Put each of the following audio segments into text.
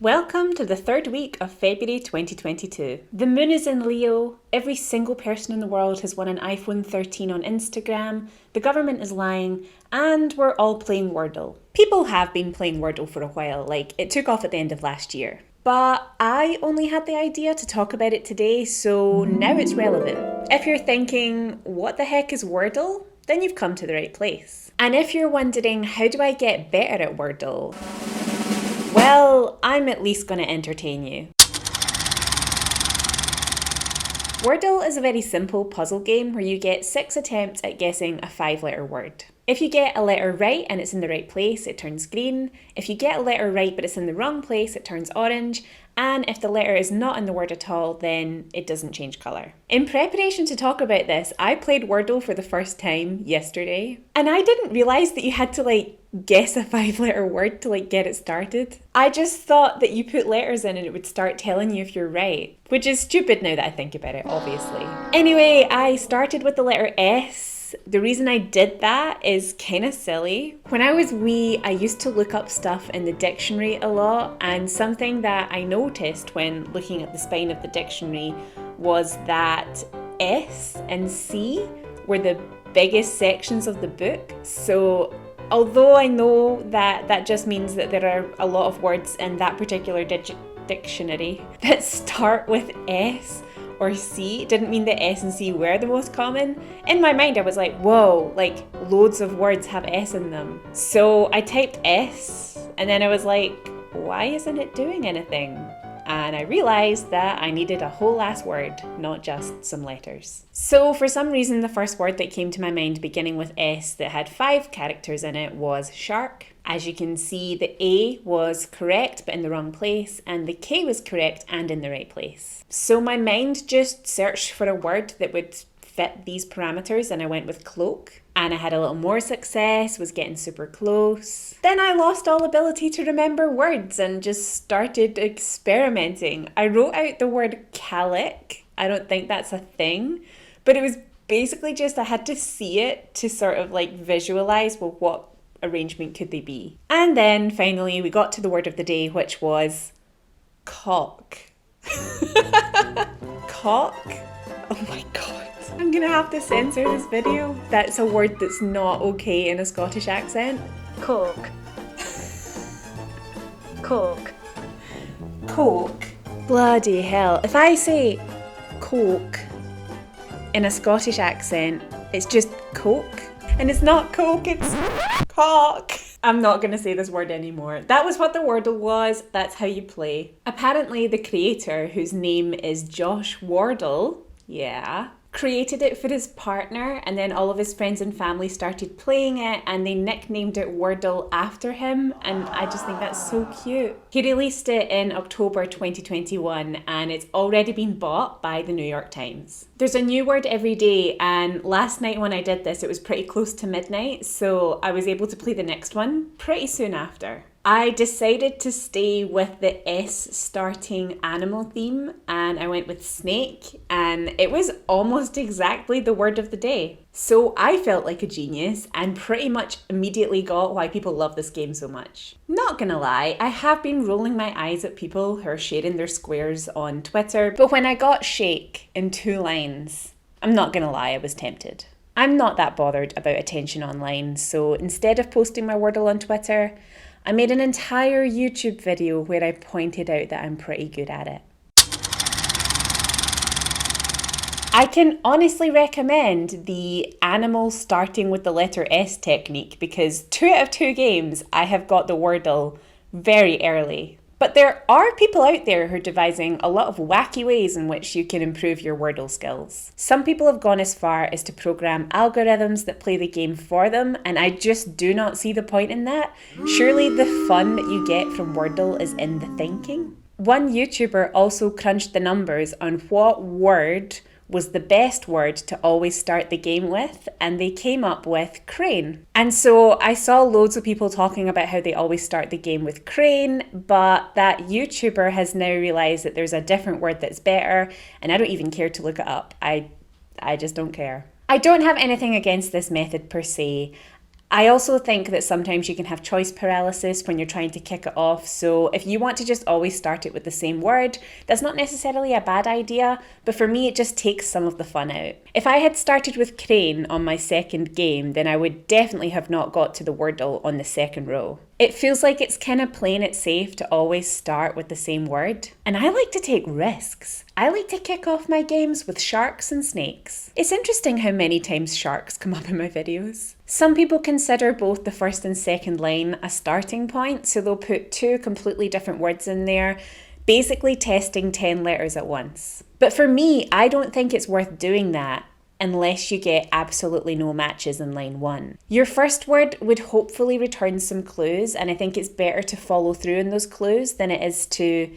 Welcome to the third week of February 2022. The moon is in Leo, every single person in the world has won an iPhone 13 on Instagram, the government is lying, and we're all playing Wordle. People have been playing Wordle for a while, like it took off at the end of last year. But I only had the idea to talk about it today, so now it's relevant. If you're thinking, what the heck is Wordle? Then you've come to the right place. And if you're wondering, how do I get better at Wordle? Well, I'm at least going to entertain you. Wordle is a very simple puzzle game where you get 6 attempts at guessing a 5-letter word. If you get a letter right and it's in the right place, it turns green. If you get a letter right but it's in the wrong place, it turns orange. And if the letter is not in the word at all, then it doesn't change colour. In preparation to talk about this, I played Wordle for the first time yesterday. And I didn't realise that you had to guess a 5-letter word to get it started. I just thought that you put letters in and it would start telling you if you're right. Which is stupid now that I think about it, obviously. Anyway, I started with the letter S. The reason I did that is kind of silly. When I was wee, I used to look up stuff in the dictionary a lot, and something that I noticed when looking at the spine of the dictionary was that S and C were the biggest sections of the book. So although I know that that just means that there are a lot of words in that particular dictionary that start with S or C, didn't mean that S and C were the most common. In my mind I was like, whoa, loads of words have S in them. So I typed S and then I was like, why isn't it doing anything? And I realised that I needed a whole last word, not just some letters. So for some reason the first word that came to my mind beginning with S that had 5 characters in it was shark. As you can see, the A was correct but in the wrong place, and the K was correct and in the right place. So my mind just searched for a word that would fit these parameters, and I went with cloak. And I had a little more success, was getting super close. Then I lost all ability to remember words and just started experimenting. I wrote out the word calic. I don't think that's a thing, but it was basically just I had to see it to sort of visualize, well, what arrangement could they be? And then finally we got to the word of the day, which was cock. Cock? Oh my god. I'm gonna have to censor this video. That's a word that's not okay in a Scottish accent. Cork. Cork. Coke. Bloody hell. If I say coke in a Scottish accent, it's just coke. And it's not coke, it's cock. I'm not going to say this word anymore. That was what the Wordle was. That's how you play. Apparently the creator, whose name is Josh Wardle, created it for his partner, and then all of his friends and family started playing it and they nicknamed it Wordle after him, and I just think that's so cute. He released it in October 2021 and it's already been bought by the New York Times. There's a new word every day, and last night when I did this it was pretty close to midnight, so I was able to play the next one pretty soon after. I decided to stay with the S starting animal theme and I went with snake, and it was almost exactly the word of the day. So I felt like a genius and pretty much immediately got why people love this game so much. Not gonna lie, I have been rolling my eyes at people who are sharing their squares on Twitter, but when I got shake in 2 lines, I'm not gonna lie, I was tempted. I'm not that bothered about attention online, so instead of posting my Wordle on Twitter, I made an entire YouTube video where I pointed out that I'm pretty good at it. I can honestly recommend the animal starting with the letter S technique, because 2 out of 2 games I have got the Wordle very early. But there are people out there who are devising a lot of wacky ways in which you can improve your Wordle skills. Some people have gone as far as to program algorithms that play the game for them, and I just do not see the point in that. Surely the fun that you get from Wordle is in the thinking. One YouTuber also crunched the numbers on what word was the best word to always start the game with, and they came up with crane. And so I saw loads of people talking about how they always start the game with crane, but that YouTuber has now realised that there's a different word that's better, and I don't even care to look it up. I just don't care. I don't have anything against this method per se. I also think that sometimes you can have choice paralysis when you're trying to kick it off, so if you want to just always start it with the same word, that's not necessarily a bad idea, but for me it just takes some of the fun out. If I had started with crane on my second game, then I would definitely have not got to the Wordle on the second row. It feels like it's kind of playing it safe to always start with the same word. And I like to take risks. I like to kick off my games with sharks and snakes. It's interesting how many times sharks come up in my videos. Some people consider both the first and second line a starting point, so they'll put two completely different words in there, basically testing 10 letters at once. But for me, I don't think it's worth doing that unless you get absolutely no matches in line 1. Your first word would hopefully return some clues, and I think it's better to follow through in those clues than it is to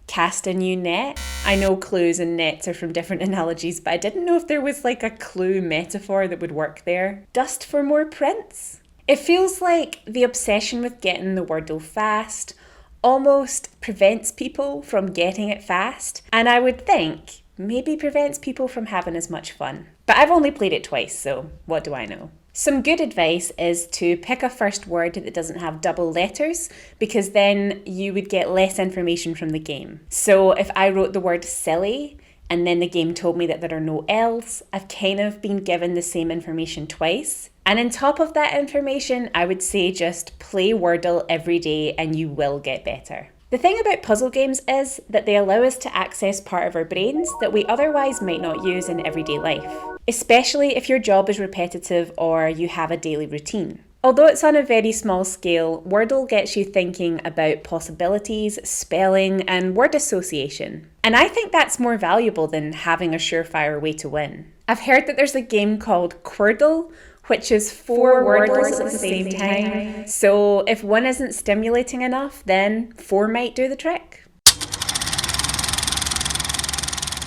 cast a new net. I know clues and nets are from different analogies, but I didn't know if there was like a clue metaphor that would work there. Dust for more prints? It feels like the obsession with getting the Wordle fast almost prevents people from getting it fast, and I would think maybe prevents people from having as much fun. But I've only played it twice, so what do I know? Some good advice is to pick a first word that doesn't have double letters, because then you would get less information from the game. So if I wrote the word silly and then the game told me that there are no L's, I've kind of been given the same information twice. And on top of that information, I would say just play Wordle every day and you will get better. The thing about puzzle games is that they allow us to access part of our brains that we otherwise might not use in everyday life, especially if your job is repetitive or you have a daily routine. Although it's on a very small scale, Wordle gets you thinking about possibilities, spelling, and word association. And I think that's more valuable than having a surefire way to win. I've heard that there's a game called Wordle, which is 4 Wordles at the same time. So if one isn't stimulating enough, then 4 might do the trick.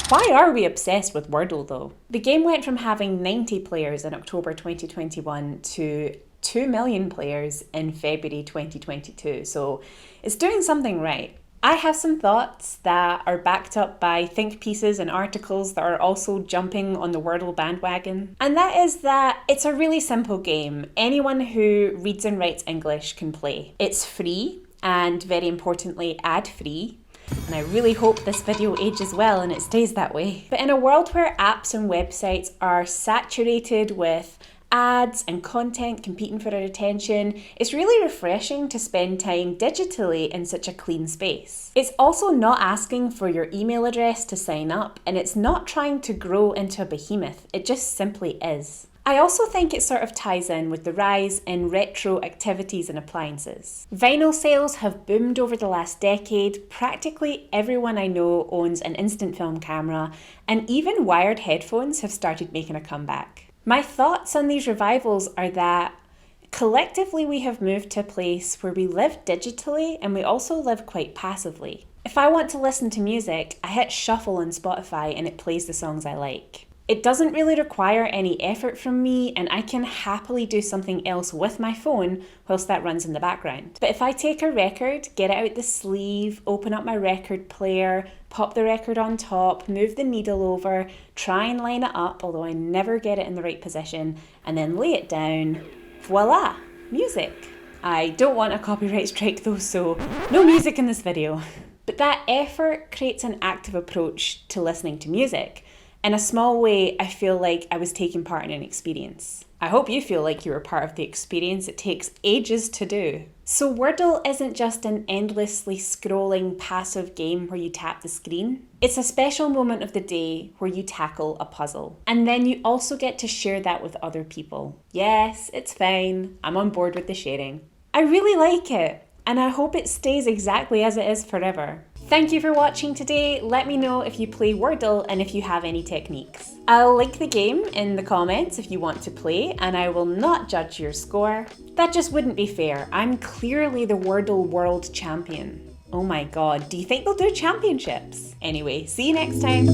Why are we obsessed with Wordle though? The game went from having 90 players in October 2021 to 2 million players in February 2022, so it's doing something right. I have some thoughts that are backed up by think pieces and articles that are also jumping on the Wordle bandwagon. And that is that it's a really simple game. Anyone who reads and writes English can play. It's free and, very importantly, ad-free. And I really hope this video ages well and it stays that way. But in a world where apps and websites are saturated with ads and content competing for our attention, it's really refreshing to spend time digitally in such a clean space. It's also not asking for your email address to sign up, and it's not trying to grow into a behemoth, it just simply is. I also think it sort of ties in with the rise in retro activities and appliances. Vinyl sales have boomed over the last decade. Practically everyone I know owns an instant film camera, and even wired headphones have started making a comeback. My thoughts on these revivals are that collectively we have moved to a place where we live digitally and we also live quite passively. If I want to listen to music, I hit shuffle on Spotify and it plays the songs I like. It doesn't really require any effort from me, and I can happily do something else with my phone whilst that runs in the background. But if I take a record, get it out the sleeve, open up my record player, pop the record on top, move the needle over, try and line it up, although I never get it in the right position, and then lay it down, voila, music. I don't want a copyright strike though, so no music in this video. But that effort creates an active approach to listening to music. In a small way, I feel like I was taking part in an experience. I hope you feel like you were part of the experience. It takes ages to do. So Wordle isn't just an endlessly scrolling passive game where you tap the screen. It's a special moment of the day where you tackle a puzzle. And then you also get to share that with other people. Yes, it's fine. I'm on board with the sharing. I really like it, and I hope it stays exactly as it is forever. Thank you for watching today. Let me know if you play Wordle and if you have any techniques. I'll link the game in the comments if you want to play, and I will not judge your score. That just wouldn't be fair. I'm clearly the Wordle World Champion. Oh my god, do you think they'll do championships? Anyway, see you next time.